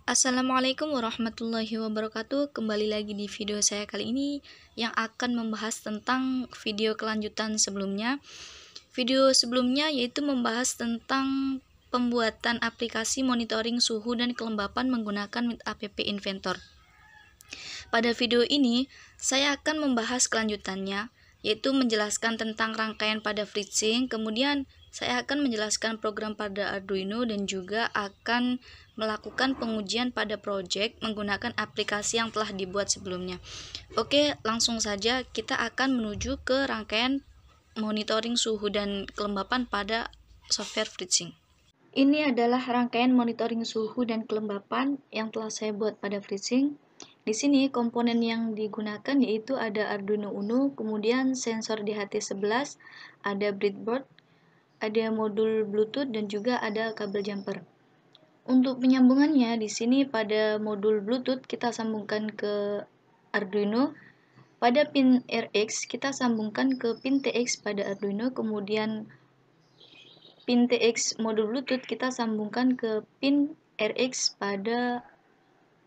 Assalamualaikum warahmatullahi wabarakatuh. Kembali lagi di video saya kali ini yang akan membahas tentang video kelanjutan sebelumnya. Video sebelumnya yaitu membahas tentang pembuatan aplikasi monitoring suhu dan kelembapan menggunakan app Inventor. Pada video ini saya akan membahas kelanjutannya, yaitu menjelaskan tentang rangkaian pada FreeSync. Kemudian saya akan menjelaskan program pada Arduino dan juga akan melakukan pengujian pada project menggunakan aplikasi yang telah dibuat sebelumnya. Oke, langsung saja kita akan menuju ke rangkaian monitoring suhu dan kelembapan pada software FreeSync. Ini adalah rangkaian monitoring suhu dan kelembapan yang telah saya buat pada FreeSync. Di sini komponen yang digunakan yaitu ada Arduino Uno, kemudian sensor DHT11, ada breadboard, ada modul Bluetooth dan juga ada kabel jumper. Untuk penyambungannya di sini pada modul Bluetooth kita sambungkan ke Arduino. Pada pin RX kita sambungkan ke pin TX pada Arduino, kemudian pin TX modul Bluetooth kita sambungkan ke pin RX pada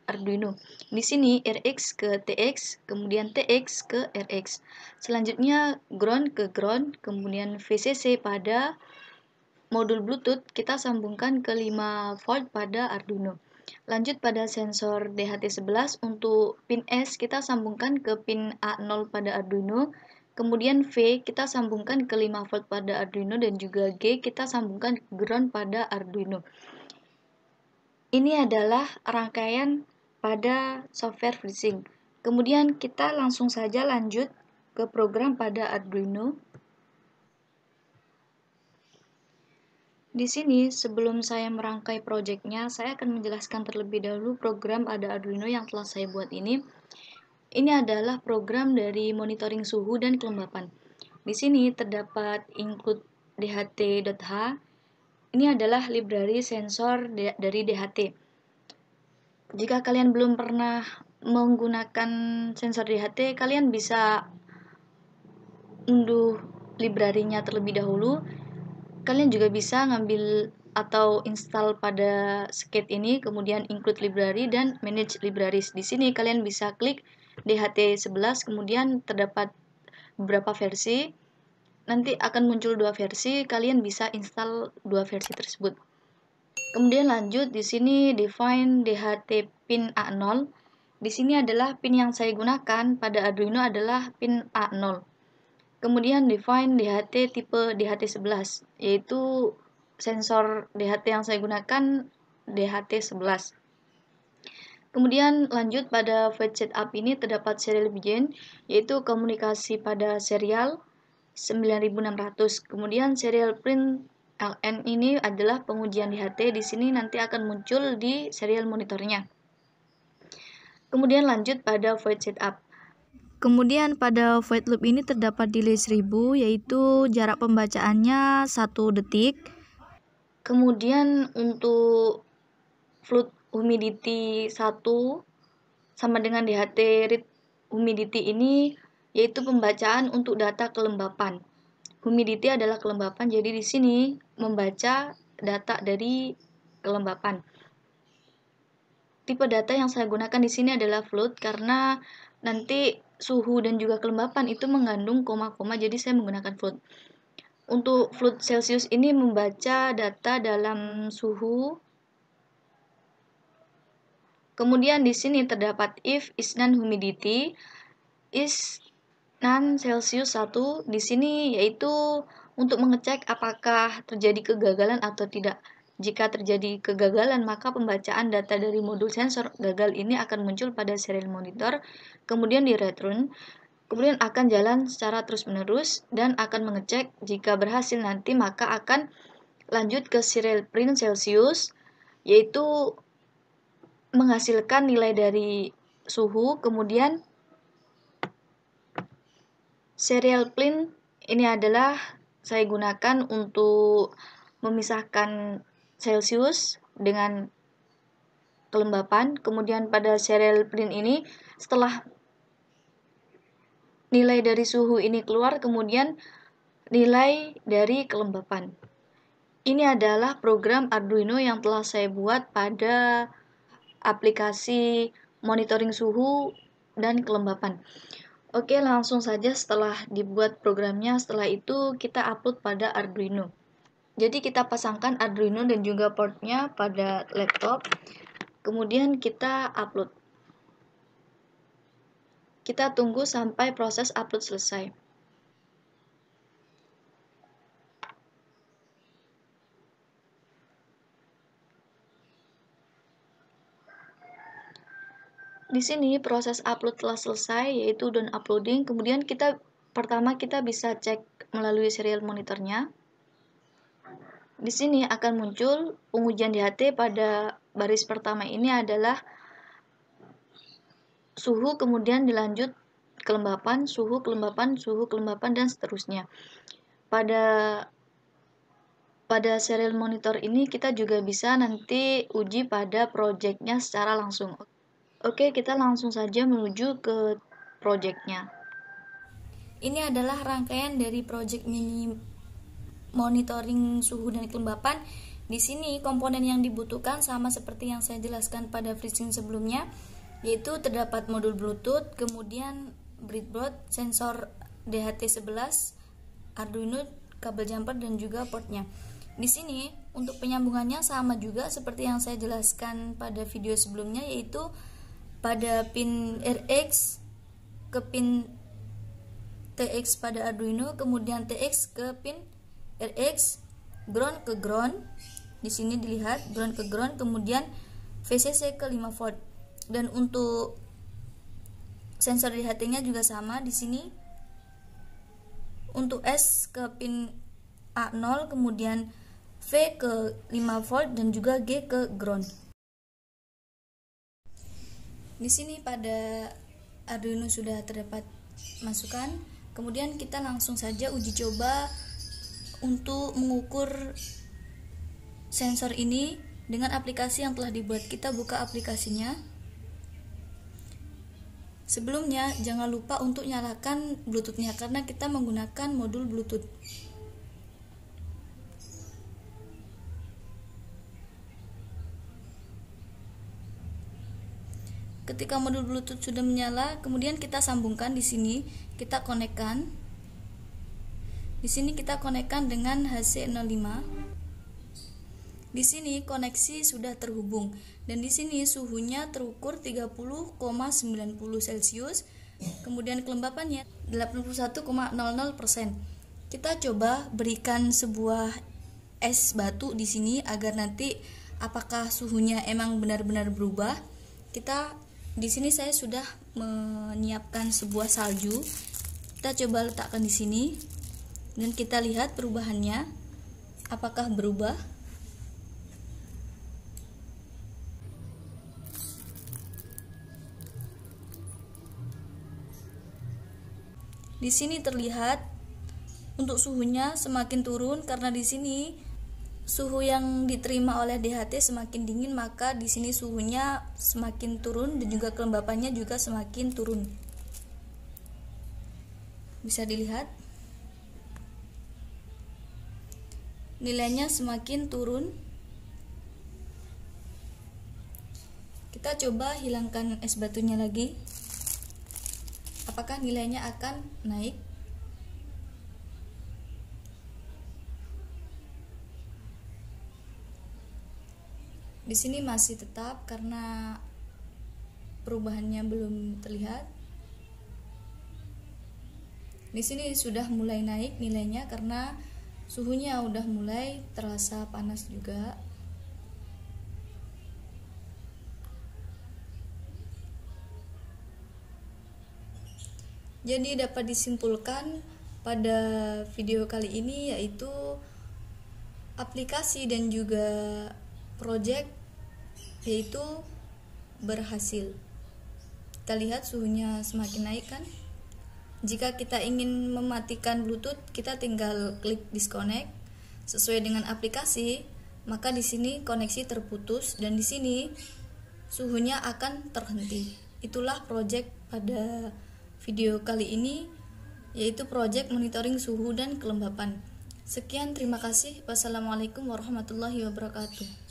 Arduino. Di sini RX ke TX, kemudian TX ke RX. Selanjutnya ground ke ground, kemudian VCC pada modul Bluetooth kita sambungkan ke 5 volt pada Arduino. Lanjut pada sensor DHT11, untuk pin S kita sambungkan ke pin A0 pada Arduino. Kemudian V kita sambungkan ke 5 volt pada Arduino dan juga G kita sambungkan ke ground pada Arduino. Ini adalah rangkaian pada software FreeSync. Kemudian kita langsung saja lanjut ke program pada Arduino. Di sini, sebelum saya merangkai projectnya, saya akan menjelaskan terlebih dahulu program pada Arduino yang telah saya buat ini. Ini adalah program dari monitoring suhu dan kelembapan. Di sini terdapat include dht.h. Ini adalah library sensor dari DHT. Jika kalian belum pernah menggunakan sensor DHT, kalian bisa unduh library-nya terlebih dahulu. Kalian juga bisa ngambil atau install pada skate ini, kemudian include library dan manage libraries. Di sini kalian bisa klik DHT11, kemudian terdapat beberapa versi. Nanti akan muncul 2 versi, kalian bisa install 2 versi tersebut. Kemudian lanjut di sini define DHT pin A0. Di sini adalah pin yang saya gunakan pada Arduino adalah pin A0. Kemudian define DHT tipe DHT11, yaitu sensor DHT yang saya gunakan DHT11. Kemudian lanjut pada void setup ini terdapat serial begin, yaitu komunikasi pada serial 9600. Kemudian serial print LN ini adalah pengujian DHT, di sini nanti akan muncul di serial monitornya. Kemudian lanjut pada void setup. Kemudian pada void loop ini terdapat delay 1000, yaitu jarak pembacaannya 1 detik. Kemudian untuk flood humidity 1 sama dengan DHT read humidity ini, yaitu pembacaan untuk data kelembapan. Humidity adalah kelembapan, jadi di sini membaca data dari kelembapan. Tipe data yang saya gunakan di sini adalah float karena nanti suhu dan juga kelembapan itu mengandung koma-koma, jadi saya menggunakan float. Untuk float Celsius ini membaca data dalam suhu. Kemudian di sini terdapat if is non humidity is non Celsius 1. Di sini yaitu untuk mengecek apakah terjadi kegagalan atau tidak. Jika terjadi kegagalan, maka pembacaan data dari modul sensor gagal ini akan muncul pada serial monitor, kemudian di return, kemudian akan jalan secara terus-menerus dan akan mengecek. Jika berhasil nanti maka akan lanjut ke serial print Celsius, yaitu menghasilkan nilai dari suhu. Kemudian serial print ini adalah saya gunakan untuk memisahkan Celsius dengan kelembapan. Kemudian pada serial print ini, setelah nilai dari suhu ini keluar, kemudian nilai dari kelembapan. Ini adalah program Arduino yang telah saya buat pada aplikasi monitoring suhu dan kelembapan. Oke, langsung saja setelah dibuat programnya, setelah itu kita upload pada Arduino. Jadi kita pasangkan Arduino dan juga portnya pada laptop, kemudian kita upload. Kita tunggu sampai proses upload selesai. Di sini proses upload telah selesai, yaitu done uploading. Kemudian pertama kita bisa cek melalui serial monitornya. Di sini akan muncul pengujian DHT pada baris pertama ini adalah suhu, kemudian dilanjut kelembapan, suhu, kelembapan, dan seterusnya. Pada serial monitor ini kita juga bisa nanti uji pada projectnya secara langsung. Oke, kita langsung saja menuju ke projectnya. Ini adalah rangkaian dari project mini monitoring suhu dan kelembapan. Di sini komponen yang dibutuhkan sama seperti yang saya jelaskan pada FreeSync sebelumnya, yaitu terdapat modul Bluetooth, kemudian breadboard, sensor DHT11, Arduino, kabel jumper, dan juga portnya. Di sini untuk penyambungannya sama juga seperti yang saya jelaskan pada video sebelumnya, yaitu pada pin RX ke pin TX pada Arduino, kemudian TX ke pin RX, ground ke ground. Di sini dilihat ground ke ground, kemudian VCC ke 5 volt. Dan untuk sensor DHT-nya juga sama di sini. Untuk S ke pin A0, kemudian V ke 5 volt dan juga G ke ground. Di sini pada Arduino sudah terdapat masukan. Kemudian kita langsung saja uji coba untuk mengukur sensor ini dengan aplikasi yang telah dibuat. Kita buka aplikasinya. Sebelumnya jangan lupa untuk nyalakan Bluetooth-nya karena kita menggunakan modul Bluetooth. Ketika modul Bluetooth sudah menyala, kemudian kita sambungkan di sini, kita konekkan. Di sini kita konekkan dengan HC05. Di sini koneksi sudah terhubung dan di sini suhunya terukur 30,90 Celcius. Kemudian kelembapannya 81,00%. Kita coba berikan sebuah es batu di sini agar nanti apakah suhunya emang benar-benar berubah. Di sini saya sudah menyiapkan sebuah salju. Kita coba letakkan di sini dan kita lihat perubahannya. Apakah berubah? Di sini terlihat untuk suhunya semakin turun karena di sini suhu yang diterima oleh DHT semakin dingin, maka di sini suhunya semakin turun dan juga kelembapannya juga semakin turun. Bisa dilihat nilainya semakin turun. Kita coba hilangkan es batunya lagi. Apakah nilainya akan naik? Di sini masih tetap karena perubahannya belum terlihat. Di sini sudah mulai naik nilainya karena suhunya udah mulai terasa panas juga. Jadi dapat disimpulkan pada video kali ini yaitu aplikasi dan juga project yaitu berhasil. Kita lihat suhunya semakin naik kan. Jika kita ingin mematikan Bluetooth, kita tinggal klik disconnect sesuai dengan aplikasi, maka di sini koneksi terputus dan di sini suhunya akan terhenti. Itulah project pada video kali ini, yaitu project monitoring suhu dan kelembapan. Sekian, terima kasih. Wassalamualaikum warahmatullahi wabarakatuh.